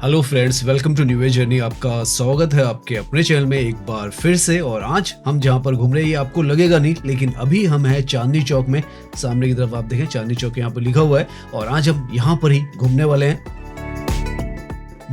Hello friends, welcome to new journey. आपका स्वागत है आपके अपने चैनल में एक बार फिर से। और आज हम जहां पर घूम रहे हैं ये आपको लगेगा नहीं, लेकिन अभी हम हैं चांदनी चौक में। सामने की तरफ आप देखें चांदनी चौक यहाँ पर लिखा हुआ है और आज हम यहाँ पर ही घूमने वाले हैं।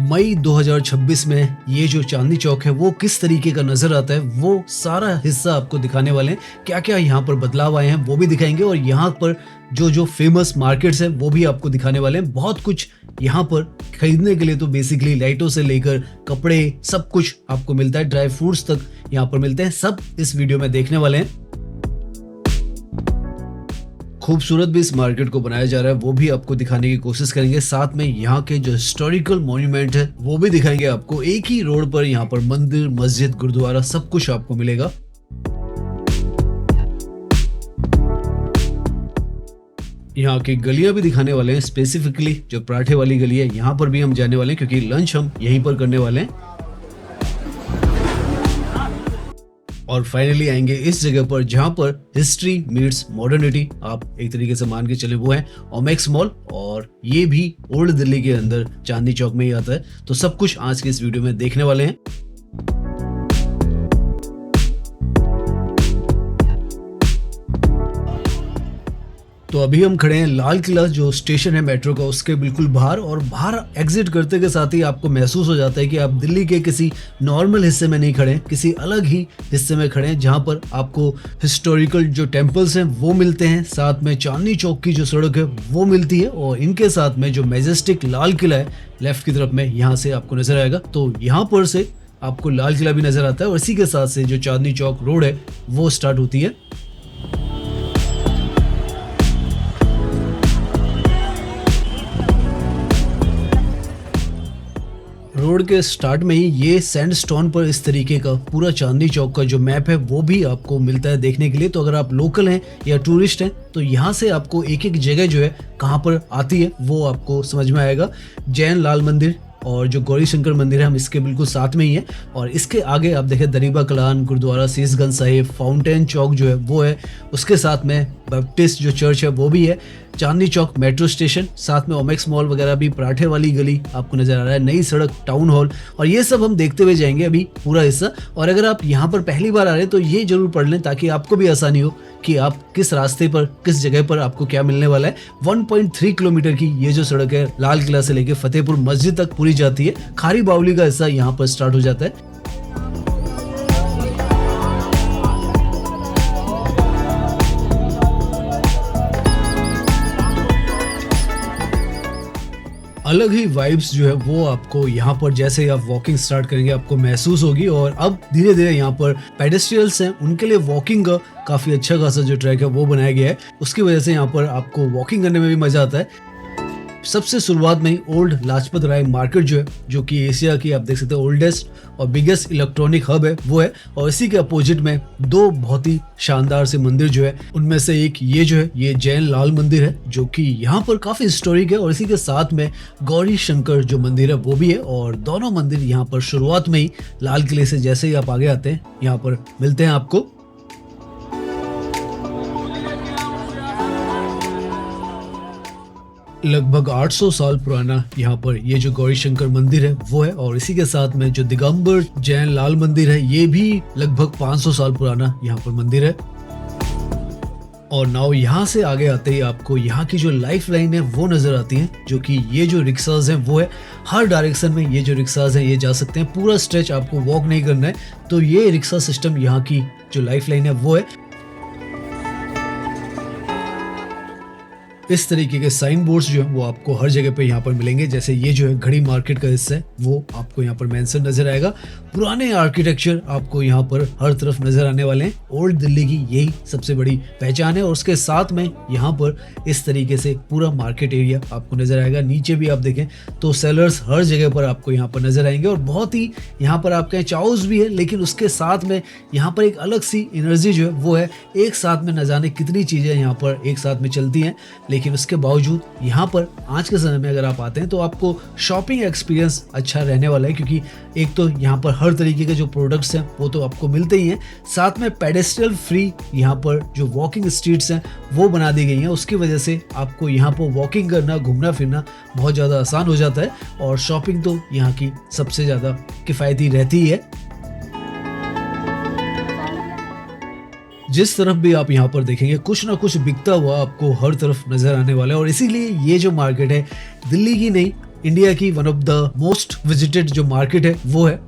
मई 2026 में ये जो चांदनी चौक है वो किस तरीके का नजर आता है वो सारा हिस्सा आपको दिखाने वाले हैं। क्या क्या यहाँ पर बदलाव आए हैं वो भी दिखाएंगे और यहाँ पर जो फेमस मार्केट्स हैं वो भी आपको दिखाने वाले हैं। बहुत कुछ यहाँ पर खरीदने के लिए तो बेसिकली लाइटों से लेकर कपड़े सब कुछ आपको मिलता है, ड्राई फ्रूट्स तक यहाँ पर मिलते हैं। सब इस वीडियो में देखने वाले हैं। खूबसूरत भी इस मार्केट को बनाया जा रहा है वो भी आपको दिखाने की कोशिश करेंगे। साथ में यहाँ के जो हिस्टोरिकल मॉन्यूमेंट है वो भी दिखाएंगे आपको। एक ही रोड पर यहाँ पर मंदिर, मस्जिद, गुरुद्वारा सब कुछ आपको मिलेगा। यहाँ की गलियां भी दिखाने वाले हैं, स्पेसिफिकली जो पराठे वाली गली है यहाँ पर भी हम जाने वाले हैं क्योंकि लंच हम यहीं पर करने वाले हैं। और फाइनली आएंगे इस जगह पर जहां पर हिस्ट्री मीट्स मॉडर्निटी, आप एक तरीके से मान के चले, वो है ओमेक्स मॉल। और ये भी ओल्ड दिल्ली के अंदर चांदनी चौक में ही आता है। तो सब कुछ आज के इस वीडियो में देखने वाले हैं। तो अभी हम खड़े हैं लाल किला जो स्टेशन है मेट्रो का, उसके बिल्कुल बाहर। और बाहर एग्जिट करते के साथ ही आपको महसूस हो जाता है कि आप दिल्ली के किसी नॉर्मल हिस्से में नहीं खड़े हैं, किसी अलग ही हिस्से में खड़े हैं जहां पर आपको हिस्टोरिकल जो टेम्पल्स हैं वो मिलते हैं, साथ में चांदनी चौक की जो सड़क है वो मिलती है और इनके साथ में जो मैजेस्टिक लाल किला है लेफ्ट की तरफ में यहाँ से आपको नजर आएगा। तो यहाँ पर से आपको लाल किला भी नजर आता है और इसी के साथ से जो चांदनी चौक रोड है वो स्टार्ट होती है। रोड के स्टार्ट में ही ये सैंडस्टोन पर इस तरीके का पूरा चांदनी चौक का जो मैप है वो भी आपको मिलता है देखने के लिए। तो अगर आप लोकल हैं या टूरिस्ट हैं तो यहाँ से आपको एक एक जगह जो है कहाँ पर आती है वो आपको समझ में आएगा। जैन लाल मंदिर और जो गौरी शंकर मंदिर है हम इसके बिल्कुल साथ में ही है। और इसके आगे आप देखें दरीबा कलान, गुरुद्वारा शीशगंज साहिब, फाउंटेन चौक जो है वो है, उसके साथ में बैप्टिस्ट जो चर्च है वो भी है, चांदनी चौक मेट्रो स्टेशन, साथ में ओमेक्स मॉल वगैरह भी, पराठे वाली गली आपको नजर आ रहा है, नई सड़क, टाउन हॉल। और ये सब हम देखते हुए जाएंगे अभी पूरा हिस्सा। और अगर आप यहाँ पर पहली बार आ रहे हैं तो ये जरूर पढ़ लें ताकि आपको भी आसानी हो कि आप किस रास्ते पर, किस जगह पर आपको क्या मिलने वाला है। 1.3 किलोमीटर की ये जो सड़क है लाल किला से लेकर फतेहपुर मस्जिद तक पूरी जाती है। खारी बावली का हिस्सा यहाँ पर स्टार्ट हो जाता है। अलग ही वाइब्स जो है वो आपको यहाँ पर जैसे ही आप वॉकिंग स्टार्ट करेंगे आपको महसूस होगी। और अब धीरे धीरे यहाँ पर पेडेस्ट्रियल्स हैं उनके लिए वॉकिंग का काफी अच्छा खासा जो ट्रैक है वो बनाया गया है। उसकी वजह से यहाँ पर आपको वॉकिंग करने में भी मजा आता है। सबसे शुरुआत में ही ओल्ड लाजपत राय मार्केट जो है, जो कि एशिया की आप देख सकते हैं ओल्डेस्ट और बिगेस्ट इलेक्ट्रॉनिक हब है वो है। और इसी के अपोजिट में दो बहुत ही शानदार से मंदिर जो है, उनमें से एक ये जो है ये जैन लाल मंदिर है जो कि यहाँ पर काफी हिस्टोरिक है। और इसी के साथ में गौरी शंकर जो मंदिर है वो भी है। और दोनों मंदिर यहाँ पर शुरुआत में ही लाल किले से जैसे ही आप आगे आते हैं यहाँ पर मिलते हैं आपको। लगभग 800 साल पुराना यहाँ पर ये जो गौरी शंकर मंदिर है वो है। और इसी के साथ में जो दिगंबर जैन लाल मंदिर है ये भी लगभग 500 साल पुराना यहाँ पर मंदिर है। और नाउ यहाँ से आगे आते ही आपको यहाँ की जो लाइफ लाइन है वो नजर आती है, जो कि ये जो रिक्शाज हैं वो है हर डायरेक्शन में ये जो रिक्शाज हैं ये जा सकते हैं। पूरा स्ट्रेच आपको वॉक नहीं करना है। तो ये रिक्शा सिस्टम यहाँ की जो लाइफ लाइन है वो है। इस तरीके के साइन बोर्ड्स जो है वो आपको हर जगह पे यहाँ पर मिलेंगे। जैसे ये जो है घड़ी मार्केट का हिस्सा है वो आपको यहाँ पर मेंशन नजर आएगा। पुराने आर्किटेक्चर आपको यहाँ पर हर तरफ नजर आने वाले हैं। ओल्ड दिल्ली की यही सबसे बड़ी पहचान है। और उसके साथ में यहाँ पर इस तरीके से पूरा मार्केट एरिया आपको नजर आएगा। नीचे भी आप देखें तो सेलर्स हर जगह पर आपको यहाँ पर नजर आएंगे। और बहुत ही यहाँ पर आपके चाउस भी है, लेकिन उसके साथ में यहाँ पर एक अलग सी एनर्जी जो है वो है। एक साथ में न जाने कितनी चीजें यहाँ पर एक साथ में चलती हैं, लेकिन उसके बावजूद यहाँ पर आज के समय में अगर आप आते हैं तो आपको शॉपिंग एक्सपीरियंस अच्छा रहने वाला है, क्योंकि एक तो यहाँ पर हर तरीके के जो प्रोडक्ट्स हैं वो तो आपको मिलते ही हैं, साथ में पेडेस्ट्रियल फ्री यहाँ पर जो वॉकिंग स्ट्रीट्स हैं वो बना दी गई हैं। उसकी वजह से आपको यहाँ पर वॉकिंग करना, घूमना फिरना बहुत ज़्यादा आसान हो जाता है और शॉपिंग तो यहाँ की सबसे ज़्यादा किफ़ायती रहती ही है। जिस तरफ भी आप यहाँ पर देखेंगे कुछ ना कुछ बिकता हुआ आपको हर तरफ नजर आने वाला है, और इसीलिए ये जो मार्केट है दिल्ली की नहीं, इंडिया की one of the most visited जो मार्केट है वो है।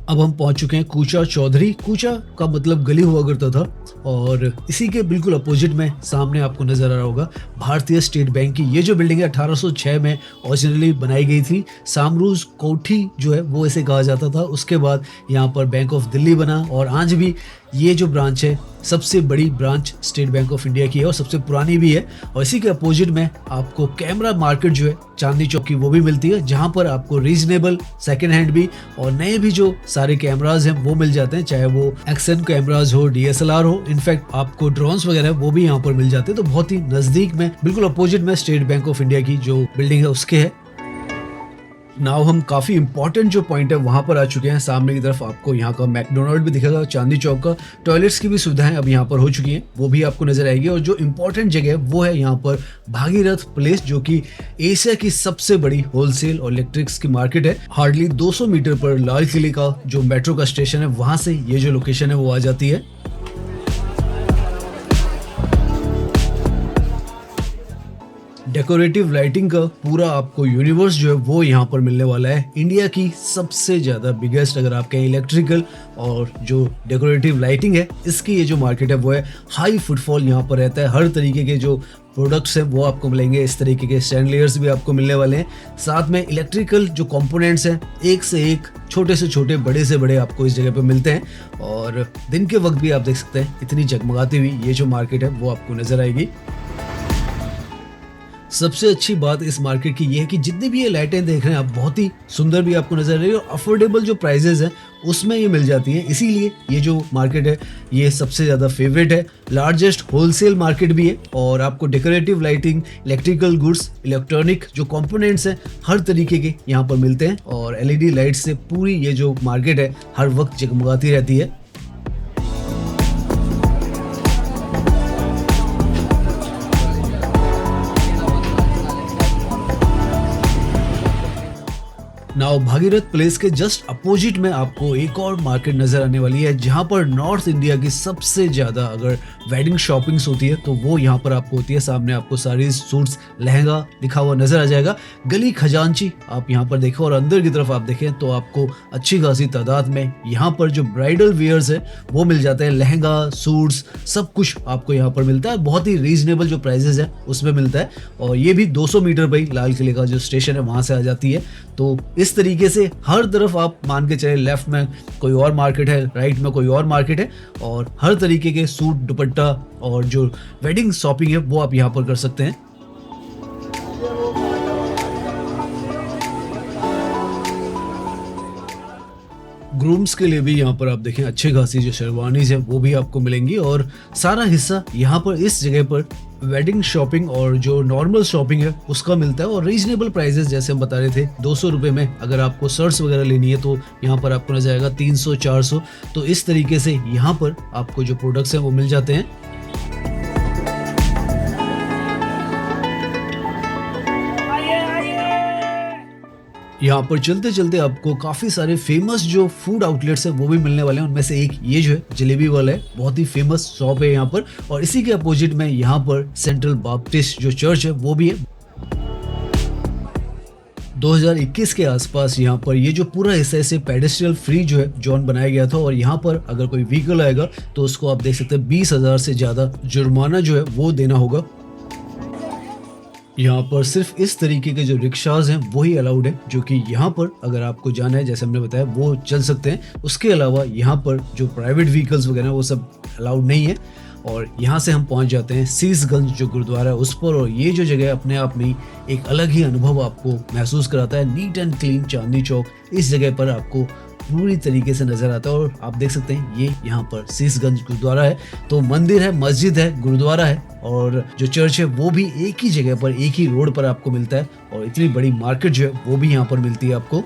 अब हम पहुंच चुके हैं कूचा चौधरी। कूचा का मतलब गली हुआ करता था, और इसी के बिल्कुल अपोजिट में सामने आपको नजर आ रहा होगा भारतीय स्टेट बैंक की ये जो बिल्डिंग है 1806 में ओरिजिनली बनाई गई थी। सामरूज कोठी जो है वो इसे कहा जाता था। उसके बाद यहाँ पर बैंक ऑफ दिल्ली बना, और आज भी ये जो ब्रांच है सबसे बड़ी branch state bank of India की है और सबसे पुरानी भी है। और इसी के अपोजिट में आपको कैमरा मार्केट जो है चांदनी चौक की वो भी मिलती है, जहां पर आपको रीजनेबल सेकंड हैंड भी और नए भी जो सारे कैमराज हैं वो मिल जाते हैं, चाहे वो एक्शन कैमराज हो, DSLR हो, इनफैक्ट आपको ड्रोन्स वगैरह वो भी यहाँ पर मिल जाते हैं। तो बहुत ही नजदीक में बिल्कुल अपोजिट में स्टेट बैंक ऑफ इंडिया की जो बिल्डिंग है उसके है। नाउ हम काफी इंपॉर्टेंट जो पॉइंट है वहां पर आ चुके हैं। सामने की तरफ आपको यहाँ का मैकडोनल्ड भी दिखेगा, चांदनी चौक का। टॉयलेट्स की भी सुविधाएं अब यहाँ पर हो चुकी हैं, वो भी आपको नजर आएगी। और जो इंपॉर्टेंट जगह है वो है यहाँ पर भागीरथ प्लेस, जो कि एशिया की सबसे बड़ी होलसेल और इलेक्ट्रिक्स की मार्केट है। हार्डली 200 मीटर पर लाल किले का जो मेट्रो का स्टेशन है वहां से ये जो लोकेशन है वो आ जाती है। डेकोरेटिव लाइटिंग का पूरा आपको यूनिवर्स जो है वो यहाँ पर मिलने वाला है। इंडिया की सबसे ज़्यादा बिगेस्ट अगर आप कहें इलेक्ट्रिकल और जो डेकोरेटिव लाइटिंग है इसकी ये जो मार्केट है वो है। हाई फुटफॉल यहाँ पर रहता है, हर तरीके के जो प्रोडक्ट्स हैं वो आपको मिलेंगे। इस तरीके के सैंडलियर्स भी आपको मिलने वाले हैं, साथ में इलेक्ट्रिकल जो कंपोनेंट्स हैं एक से एक, छोटे से छोटे, बड़े से बड़े आपको इस जगह पे मिलते हैं। और दिन के वक्त भी आप देख सकते हैं इतनी जगमगाती हुई ये जो मार्केट है वो आपको नजर आएगी। सबसे अच्छी बात इस मार्केट की ये है कि जितनी भी ये लाइटें देख रहे हैं आप बहुत ही सुंदर भी आपको नजर आ रही है, और अफोर्डेबल जो प्राइजेस हैं उसमें ये मिल जाती हैं। इसीलिए ये जो मार्केट है ये सबसे ज़्यादा फेवरेट है। लार्जेस्ट होलसेल मार्केट भी है, और आपको decorative lighting, electrical goods, electronic जो कंपोनेंट्स हैं हर तरीके के यहाँ पर मिलते हैं। और LED लाइट से पूरी ये जो मार्केट है हर वक्त जगमगाती रहती है। नाउ भागीरथ प्लेस के जस्ट अपोजिट में आपको एक और मार्केट नजर आने वाली है, जहां पर नॉर्थ इंडिया की सबसे ज्यादा अगर वेडिंग शॉपिंग्स होती है तो वो यहाँ पर आपको होती है। सामने आपको साड़ीज, सूट्स, लहंगा दिखा हुआ नजर आ जाएगा। गली खजांची आप यहाँ पर देखें और अंदर की तरफ आप देखें तो आपको अच्छी खासी तादाद में यहाँ पर जो ब्राइडल वेयर्स है वो मिल जाते हैं। लहंगा, सूट्स, सब कुछ आपको यहाँ पर मिलता है। बहुत ही रीजनेबल जो प्राइजेस है उसमें मिलता है, और ये भी 200 मीटर पर ही लाल किले का जो स्टेशन है वहां से आ जाती है। तो इस तरीके से हर तरफ आप मान के चले, लेफ्ट में कोई और मार्केट है, राइट में कोई और मार्केट है, और हर तरीके के सूट, दुपट्टा और जो वेडिंग शॉपिंग है वो आप यहाँ पर कर सकते हैं। ग्रूम्स के लिए भी यहाँ पर आप देखें अच्छी खासी जो शेरवानीज है वो भी आपको मिलेंगी, और सारा हिस्सा यहाँ पर इस जगह पर वेडिंग शॉपिंग और जो नॉर्मल शॉपिंग है उसका मिलता है। और रीजनेबल प्राइजेस जैसे हम बता रहे थे 200 रुपये में अगर आपको शर्ट्स वगैरह लेनी है तो यहाँ पर आपको नजर आएगा 300-400। तो इस तरीके से यहाँ पर आपको जो प्रोडक्ट्स हैं वो मिल जाते हैं। यहाँ पर चलते चलते आपको काफी सारे फेमस जो फूड आउटलेट्स है वो भी मिलने वाले हैं। उनमें से एक ये जो है जलेबी वाला है, बहुत ही फेमस शॉप है यहाँ पर। और इसी के अपोजिट में यहाँ पर सेंट्रल बाप्टिस्ट जो चर्च है वो भी है। 2021 के आसपास यहाँ पर ये जो पूरा हिस्सा है इसे पेडेस्ट्रियल फ्री जो है जोन बनाया गया था, और यहाँ पर अगर कोई व्हीकल आएगा तो उसको आप देख सकते हैं 20,000 से ज्यादा जुर्माना जो है वो देना होगा। यहाँ पर सिर्फ इस तरीके के जो रिक्शाज हैं वही अलाउड है, जो कि यहाँ पर अगर आपको जाना है जैसे हमने बताया वो चल सकते हैं। उसके अलावा यहाँ पर जो प्राइवेट व्हीकल्स वगैरह वो सब अलाउड नहीं है। और यहाँ से हम पहुँच जाते हैं शीशगंज जो गुरुद्वारा है उस पर, और ये जो जगह अपने आप में एक अलग ही अनुभव आपको महसूस कराता है। Neat and clean Chandni Chowk, इस जगह पर आपको पूरी तरीके से नजर आता है। और आप देख सकते हैं ये यहाँ पर शीशगंज गुरुद्वारा है, तो मंदिर है, मस्जिद है, गुरुद्वारा है और जो चर्च है वो भी एक ही जगह पर, एक ही रोड पर आपको मिलता है। और इतनी बड़ी मार्केट जो है वो भी यहाँ पर मिलती है आपको।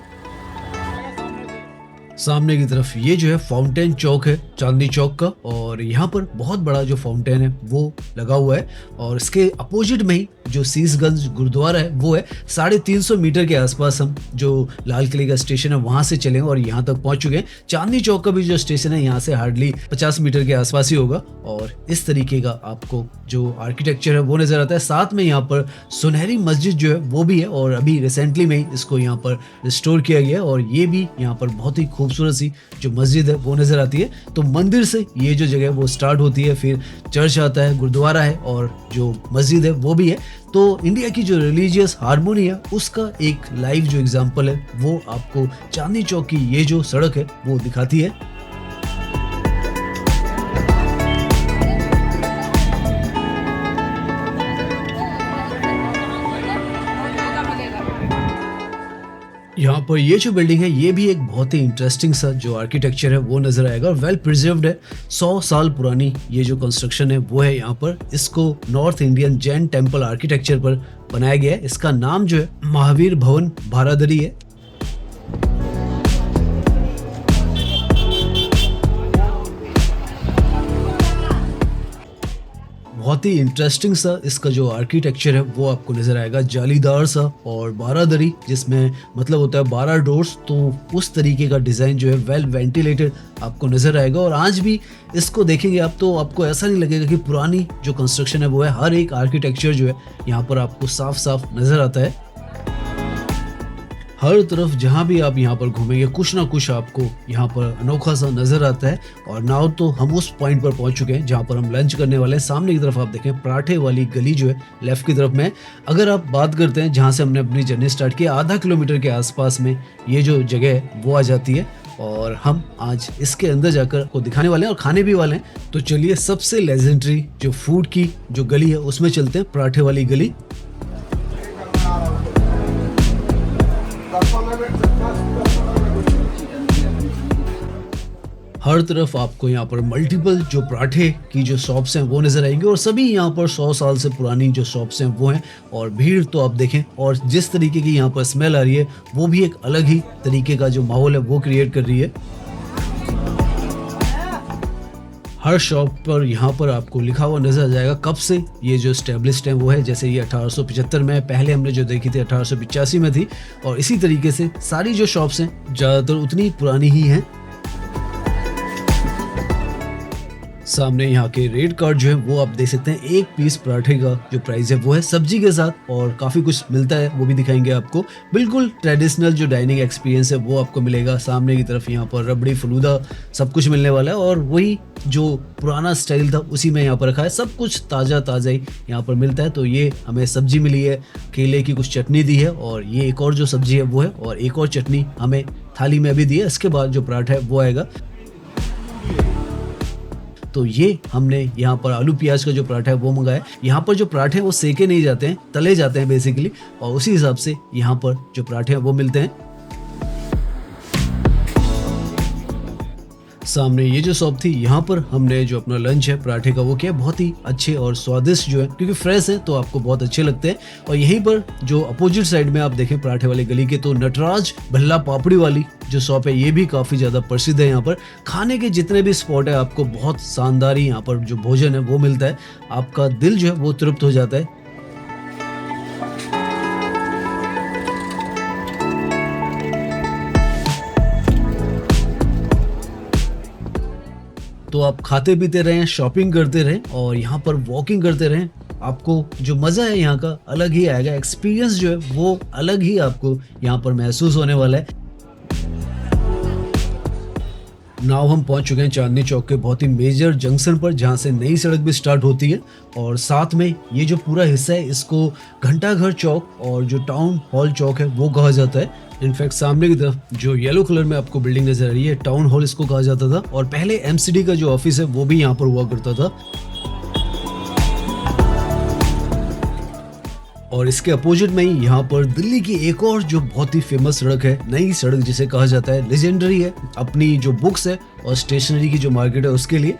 सामने की तरफ ये जो है फाउंटेन चौक है, चांदनी चौक का, और यहाँ पर बहुत बड़ा जो फाउंटेन है वो लगा हुआ है। और इसके अपोजिट में ही जो शीशगंज गुरुद्वारा है वो है। 350 मीटर के आसपास हम जो लाल किले का स्टेशन है वहां से चले और यहाँ तक पहुंच चुके हैं। चांदनी चौक का भी जो स्टेशन है यहाँ से हार्डली 50 मीटर के आसपास ही होगा। और इस तरीके का आपको जो आर्किटेक्चर है वो नजर आता है। साथ में यहाँ पर सुनहरी मस्जिद जो है वो भी है और अभी रिसेंटली में ही इसको यहाँ पर रिस्टोर किया गया है। और ये भी यहाँ पर बहुत ही खूबसूरत सी जो मस्जिद है वो नजर आती है। तो मंदिर से ये जो जगह है वो स्टार्ट होती है, फिर चर्च आता है, गुरुद्वारा है और जो मस्जिद है वो भी है। तो इंडिया की जो रिलीजियस हार्मोनी है उसका एक लाइव जो एग्जांपल है वो आपको चांदनी चौक की ये जो सड़क है वो दिखाती है। यहाँ पर ये जो बिल्डिंग है ये भी एक बहुत ही इंटरेस्टिंग सा जो आर्किटेक्चर है वो नजर आएगा और वेल प्रिजर्व्ड है। 100 साल पुरानी ये जो कंस्ट्रक्शन है वो है यहाँ पर। इसको north Indian Jain temple architecture पर बनाया गया है। इसका नाम जो है महावीर भवन भारादरी है। बहुत ही इंटरेस्टिंग सा इसका जो आर्किटेक्चर है वो आपको नजर आएगा, जालीदार सा और बारादरी जिसमें मतलब होता है 12 डोर्स, तो उस तरीके का डिजाइन जो है वेल वेंटिलेटेड आपको नजर आएगा। और आज भी इसको देखेंगे आप तो आपको ऐसा नहीं लगेगा कि पुरानी जो कंस्ट्रक्शन है वो है। हर एक आर्किटेक्चर जो है यहाँ पर आपको साफ साफ नजर आता है। हर तरफ जहाँ भी आप यहाँ पर घूमेंगे कुछ ना कुछ आपको यहाँ पर अनोखा सा नजर आता है। और नाउ तो हम उस पॉइंट पर पहुंच चुके हैं जहाँ पर हम लंच करने वाले हैं। सामने की तरफ आप देखें पराठे वाली गली जो है लेफ्ट की तरफ में। अगर आप बात करते हैं जहाँ से हमने अपनी जर्नी स्टार्ट की, आधा किलोमीटर के आसपास में ये जो जगह है वो आ जाती है। और हम आज इसके अंदर जाकर आपको दिखाने वाले हैं और खाने भी वाले हैं। तो चलिए सबसे लेजेंडरी जो फूड की जो गली है उसमें चलते हैं, पराठे वाली गली। हर तरफ आपको यहाँ पर मल्टीपल जो पराठे की जो शॉप्स हैं वो नजर आएंगे और सभी यहाँ पर 100 साल से पुरानी जो शॉप्स हैं वो हैं। और भीड़ तो आप देखें और जिस तरीके की यहाँ पर स्मेल आ रही है वो भी एक अलग ही तरीके का जो माहौल है वो क्रिएट कर रही है। हर शॉप पर यहाँ पर आपको लिखा हुआ नजर आ जाएगा कब से ये जो स्टैब्लिश्ड है वो है। जैसे ये 1875 में, पहले हमने जो देखी थी 1885 में थी। और इसी तरीके से सारी जो शॉप्स हैं ज़्यादातर उतनी पुरानी ही हैं। सामने यहाँ के रेट कार्ड जो है वो आप देख सकते हैं। एक पीस पराठे का जो प्राइस है वो है सब्जी के साथ और काफ़ी कुछ मिलता है वो भी दिखाएंगे आपको। बिल्कुल ट्रेडिशनल जो डाइनिंग एक्सपीरियंस है वो आपको मिलेगा। सामने की तरफ यहाँ पर रबड़ी फलूदा सब कुछ मिलने वाला है और वही जो पुराना स्टाइल था उसी में यहाँ पर रखा है। सब कुछ ताज़ा ताज़ा ही यहाँ पर मिलता है। तो ये हमें सब्जी मिली है, केले की कुछ चटनी दी है और ये एक और जो सब्जी है वो है और एक और चटनी हमें थाली में अभी दी है। इसके बाद जो पराठा है वो आएगा। तो ये हमने यहाँ पर आलू प्याज का जो पराठा है वो मंगाया। यहाँ पर जो पराठे हैं वो सेके नहीं जाते हैं, तले जाते हैं बेसिकली। और उसी हिसाब से यहाँ पर जो पराठे हैं वो मिलते हैं। सामने ये जो शॉप थी यहाँ पर हमने जो अपना लंच है पराठे का वो किया। बहुत ही अच्छे और स्वादिष्ट जो है, क्योंकि फ्रेश है तो आपको बहुत अच्छे लगते हैं। और यहीं पर जो अपोजिट साइड में आप देखें पराठे वाली गली के, तो नटराज भल्ला पापड़ी वाली जो शॉप है ये भी काफ़ी ज़्यादा प्रसिद्ध है। यहाँ पर खाने के जितने भी स्पॉट है आपको बहुत शानदार ही यहाँ पर जो भोजन है वो मिलता है। आपका दिल जो है वो तृप्त हो जाता है। तो आप खाते पीते रहें, शॉपिंग करते रहें और यहाँ पर वॉकिंग करते रहें। आपको जो मज़ा है यहाँ का अलग ही आएगा। एक्सपीरियंस जो है वो अलग ही आपको यहाँ पर महसूस होने वाला है। नाउ हम पहुंच चुके हैं चांदनी चौक के बहुत ही मेजर जंक्शन पर, जहां से नई सड़क भी स्टार्ट होती है। और साथ में ये जो पूरा हिस्सा है इसको घंटाघर चौक और जो टाउन हॉल चौक है वो कहा जाता है। इनफैक्ट सामने की तरफ जो येलो कलर में आपको बिल्डिंग नजर आ रही है टाउन हॉल इसको कहा जाता था। और पहले एमसीडी का जो ऑफिस है वो भी यहाँ पर हुआ करता था। और इसके अपोजिट में ही यहाँ पर दिल्ली की एक और जो बहुत ही फेमस सड़क है, नई सड़क जिसे कहा जाता है, लेजेंडरी है अपनी जो बुक्स है और स्टेशनरी की जो मार्केट है उसके लिए।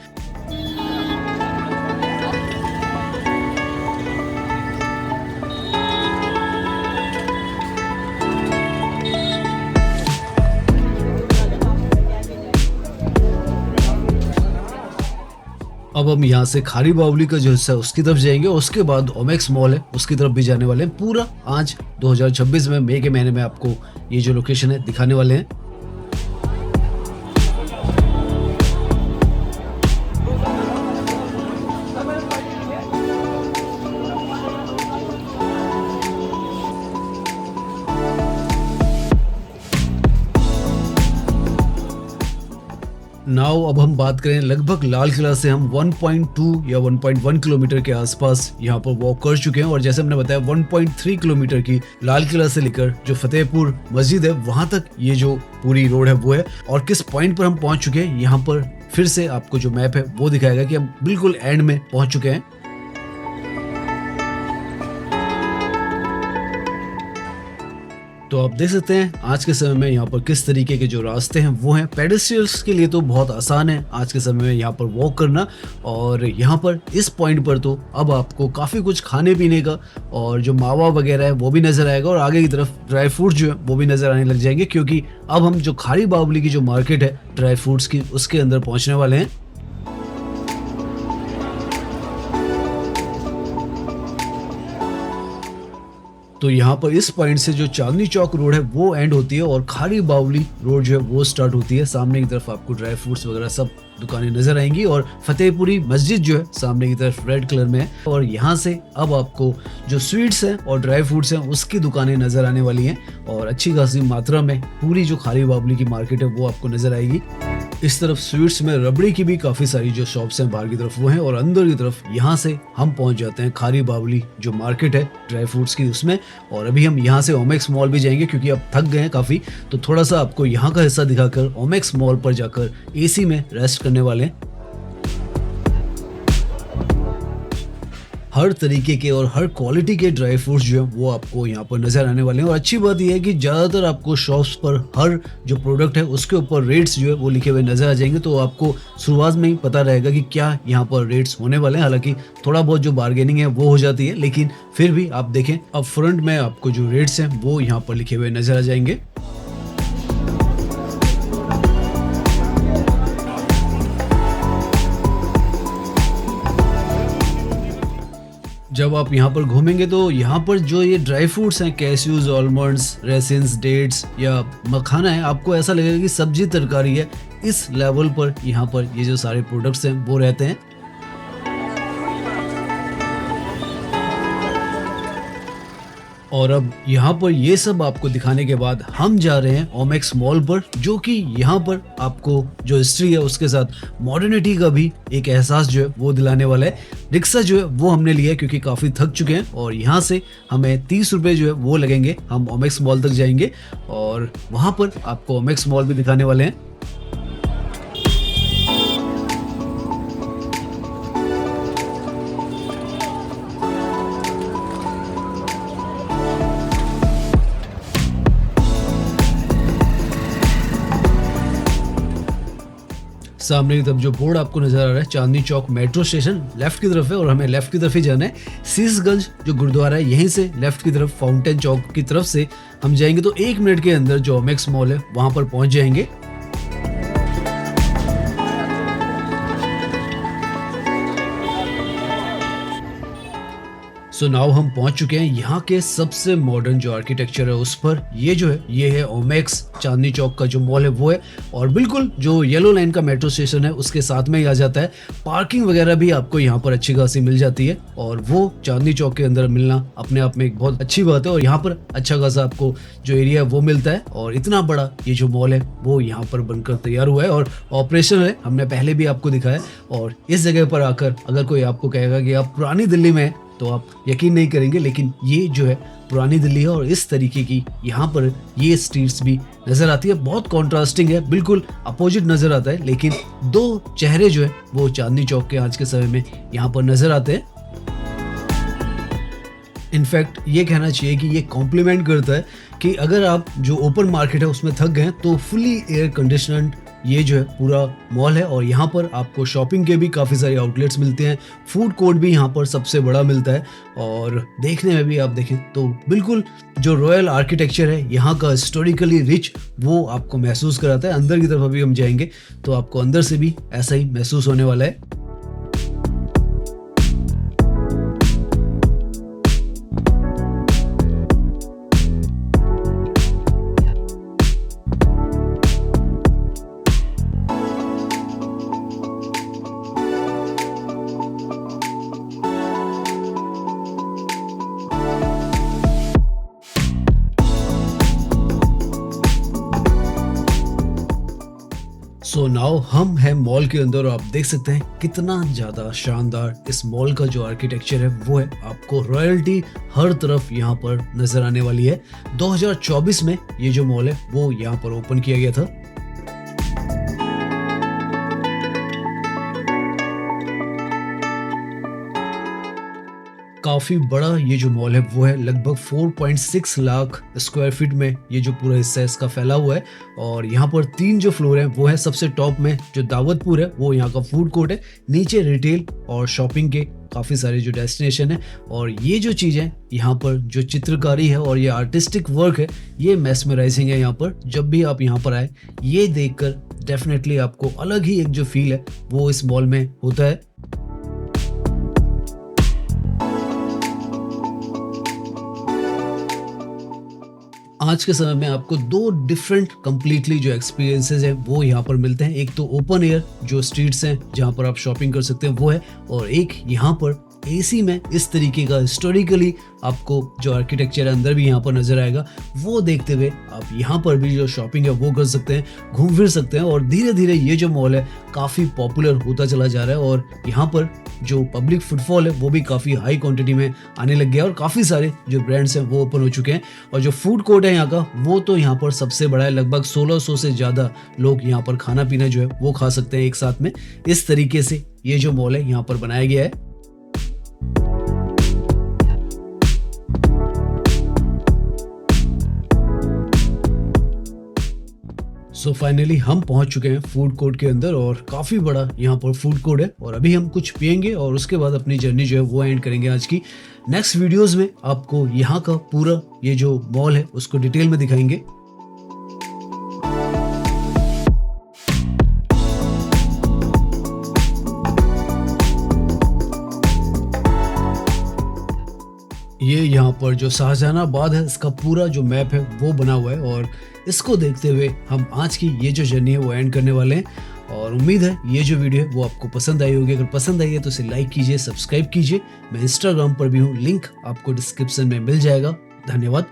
अब हम यहाँ से खारी बावली का जो हिस्सा है उसकी तरफ जाएंगे और उसके बाद ओमेक्स मॉल है उसकी तरफ भी जाने वाले हैं। पूरा आज 2026 में मई के महीने में आपको ये जो लोकेशन है दिखाने वाले हैं। नाउ अब हम बात करें लगभग लाल किला से हम 1.2 या 1.1 किलोमीटर के आसपास यहाँ पर वॉक कर चुके हैं और जैसे हमने बताया 1.3 किलोमीटर की लाल किला से लेकर जो फतेहपुर मस्जिद है वहां तक ये जो पूरी रोड है वो है। और किस पॉइंट पर हम पहुंच चुके हैं यहाँ पर फिर से आपको जो मैप है वो दिखाएगा कि हम बिल्कुल एंड में पहुंच चुके हैं। तो आप देख सकते हैं आज के समय में यहाँ पर किस तरीके के जो रास्ते हैं वो हैं। पेडेस्ट्रियंस के लिए तो बहुत आसान है आज के समय में यहाँ पर वॉक करना। और यहाँ पर इस पॉइंट पर तो अब आपको काफ़ी कुछ खाने पीने का और जो मावा वगैरह है वो भी नज़र आएगा और आगे की तरफ ड्राई फ्रूट जो है वो भी नज़र आने लग जाएंगे, क्योंकि अब हम जो खारी बावली की जो मार्केट है ड्राई फ्रूट्स की उसके अंदर पहुँचने वाले हैं। तो यहाँ पर इस पॉइंट से जो चांदनी चौक रोड है वो एंड होती है और खारी बावली रोड जो है वो स्टार्ट होती है। सामने की तरफ आपको ड्राई फ्रूट्स वगैरह सब दुकानें नजर आएंगी और फतेहपुरी मस्जिद जो है सामने की तरफ रेड कलर में है। और यहाँ से अब आपको जो स्वीट्स हैं और ड्राई फ्रूट्स हैं उसकी दुकानें नजर आने वाली हैं और अच्छी खासी मात्रा में पूरी जो खारी बावली की मार्केट है वो आपको नजर आएगी। इस तरफ स्वीट्स में रबड़ी की भी काफी सारी जो शॉप्स हैं बाहर की तरफ वो हैं और अंदर की तरफ यहाँ से हम पहुंच जाते हैं खारी बावली जो मार्केट है ड्राई फ्रूट्स की उसमें। और अभी हम यहाँ से ओमेक्स मॉल भी जाएंगे क्योंकि अब थक गए हैं काफी, तो थोड़ा सा आपको यहाँ का हिस्सा दिखाकर ओमेक्स मॉल पर जाकर एसी में रेस्ट करने वाले हैं। हर तरीके के और हर क्वालिटी के ड्राई फ्रूट्स जो है वो आपको यहाँ पर नजर आने वाले हैं। और अच्छी बात यह है कि ज़्यादातर आपको शॉप्स पर हर जो प्रोडक्ट है उसके ऊपर रेट्स जो है वो लिखे हुए नजर आ जाएंगे, तो आपको शुरुआत में ही पता रहेगा कि क्या यहाँ पर रेट्स होने वाले हैं। हालांकि थोड़ा बहुत जो बार्गेनिंग है वो हो जाती है, लेकिन फिर भी आप देखें अब फ्रंट में आपको जो रेट्स हैं वो यहाँ पर लिखे हुए नजर आ जाएंगे। जब आप यहाँ पर घूमेंगे तो यहाँ पर जो ये ड्राई फ्रूट्स हैं, कैस्यूज, आलमंड्स, रेसिन्स, डेट्स या मखाना है, आपको ऐसा लगेगा कि सब्जी तरकारी है। इस लेवल पर यहाँ पर ये जो सारे प्रोडक्ट्स हैं वो रहते हैं। और अब यहाँ पर ये सब आपको दिखाने के बाद हम जा रहे हैं ओमेक्स मॉल पर, जो कि यहाँ पर आपको जो हिस्ट्री है उसके साथ मॉडर्निटी का भी एक एहसास जो है वो दिलाने वाला है। रिक्शा जो है वो हमने लिया है क्योंकि काफ़ी थक चुके हैं और यहाँ से हमें 30 रुपये जो है वो लगेंगे। हम ओमेक्स मॉल तक जाएंगे और वहाँ पर आपको ओमेक्स मॉल भी दिखाने वाले हैं। सामने की तरफ जो बोर्ड आपको नजर आ रहा है Chandni Chowk metro station left की तरफ है और हमें लेफ्ट की तरफ ही जाना है। शीशगंज जो गुरुद्वारा है यहीं से लेफ्ट की तरफ फाउंटेन चौक की तरफ से हम जाएंगे तो 1 मिनट के अंदर जो ओमेक्स मॉल है वहां पर पहुंच जाएंगे। सो नाउ हम पहुंच चुके हैं यहाँ के सबसे मॉडर्न जो आर्किटेक्चर है उस पर। ये जो है ये है ओमेक्स चांदनी चौक का जो मॉल है वो है और बिल्कुल जो येलो लाइन का मेट्रो स्टेशन है उसके साथ में ही आ जाता है। पार्किंग वगैरह भी आपको यहाँ पर अच्छी खासी मिल जाती है और वो चांदनी चौक के अंदर मिलना अपने आप में एक बहुत अच्छी बात है। और यहाँ पर अच्छा खासा आपको जो एरिया है वो मिलता है और इतना बड़ा ये जो मॉल है वो यहाँ पर बनकर तैयार हुआ है और ऑपरेशन है, हमने पहले भी आपको दिखाया। और इस जगह पर आकर अगर कोई आपको कहेगा कि आप पुरानी दिल्ली में हैं तो आप यकीन नहीं करेंगे, लेकिन ये जो है पुरानी दिल्ली है और इस तरीके की यहाँ पर ये स्ट्रीट्स भी नजर आती है। बहुत कॉन्ट्रास्टिंग है, बिल्कुल अपोजिट नजर आता है, लेकिन 2 चेहरे जो है वो चांदनी चौक के आज के समय में यहाँ पर नजर आते हैं। इनफैक्ट ये कहना चाहिए कि ये कॉम्प्लीमेंट करता है कि अगर आप जो ओपन मार्केट है उसमें थक गए तो फुली एयर कंडीशनड ये जो है पूरा मॉल है और यहाँ पर आपको शॉपिंग के भी काफ़ी सारे आउटलेट्स मिलते हैं। फूड कोर्ट भी यहाँ पर सबसे बड़ा मिलता है और देखने में भी आप देखें तो बिल्कुल जो रॉयल आर्किटेक्चर है यहाँ का हिस्टोरिकली रिच वो आपको महसूस कराता है। अंदर की तरफ अभी हम जाएंगे तो आपको अंदर से भी ऐसा ही महसूस होने वाला है। सो नाउ हम हैं मॉल के अंदर और आप देख सकते हैं कितना ज़्यादा शानदार इस मॉल का जो आर्किटेक्चर है वो है। आपको रॉयल्टी हर तरफ यहाँ पर नज़र आने वाली है। 2024 में ये जो मॉल है वो यहाँ पर ओपन किया गया था। काफ़ी बड़ा ये जो मॉल है वो है, लगभग 4.6 लाख स्क्वायर फीट में ये जो पूरा हिस्सा है इसका फैला हुआ है और यहाँ पर 3 जो फ्लोर हैं वो है, सबसे टॉप में जो दावतपुर है वो यहाँ का फूड कोर्ट है, नीचे रिटेल और शॉपिंग के काफ़ी सारे जो डेस्टिनेशन है और ये जो चीज़ें यहाँ पर जो चित्रकारी है और ये आर्टिस्टिक वर्क है ये मेस्मराइजिंग है। यहाँ पर जब भी आप यहाँ पर आए ये देखकर डेफिनेटली आपको अलग ही एक जो फील है वो इस मॉल में होता है। आज के समय में आपको 2 डिफरेंट कंप्लीटली जो एक्सपीरियंसेस हैं वो यहाँ पर मिलते हैं। एक तो ओपन एयर जो स्ट्रीट्स हैं जहाँ पर आप शॉपिंग कर सकते हैं वो है, और एक यहाँ पर एसी में इस तरीके का हिस्टोरिकली आपको जो आर्किटेक्चर अंदर भी यहाँ पर नजर आएगा वो देखते हुए आप यहाँ पर भी जो शॉपिंग है वो कर सकते हैं, घूम फिर सकते हैं। और धीरे धीरे ये जो मॉल है काफ़ी पॉपुलर होता चला जा रहा है और यहाँ पर जो पब्लिक फुटफॉल है वो भी काफ़ी हाई क्वांटिटी में आने लग गया और काफ़ी सारे जो ब्रांड्स हैं वो ओपन हो चुके हैं। और जो फूड कोर्ट है यहाँ का वो तो यहाँ पर सबसे बड़ा है, लगभग 1600 से ज़्यादा लोग यहाँ पर खाना पीना जो है वो खा सकते हैं एक साथ में। इस तरीके से ये जो मॉल है यहाँ पर बनाया गया है। सो फाइनली हम पहुंच चुके हैं फूड कोर्ट के अंदर और काफ़ी बड़ा यहाँ पर फूड कोर्ट है और अभी हम कुछ पियेंगे और उसके बाद अपनी जर्नी जो है वो एंड करेंगे आज की। नेक्स्ट वीडियोस में आपको यहाँ का पूरा ये जो मॉल है उसको डिटेल में दिखाएंगे। ये यहाँ पर जो शाहजहानाबाद है इसका पूरा जो मैप है वो बना हुआ है और इसको देखते हुए हम आज की ये जो जर्नी है वो एंड करने वाले हैं। और उम्मीद है ये जो वीडियो है वो आपको पसंद आई होगी। अगर पसंद आई है तो इसे लाइक कीजिए, सब्सक्राइब कीजिए। मैं इंस्टाग्राम पर भी हूँ, लिंक आपको डिस्क्रिप्शन में मिल जाएगा। धन्यवाद।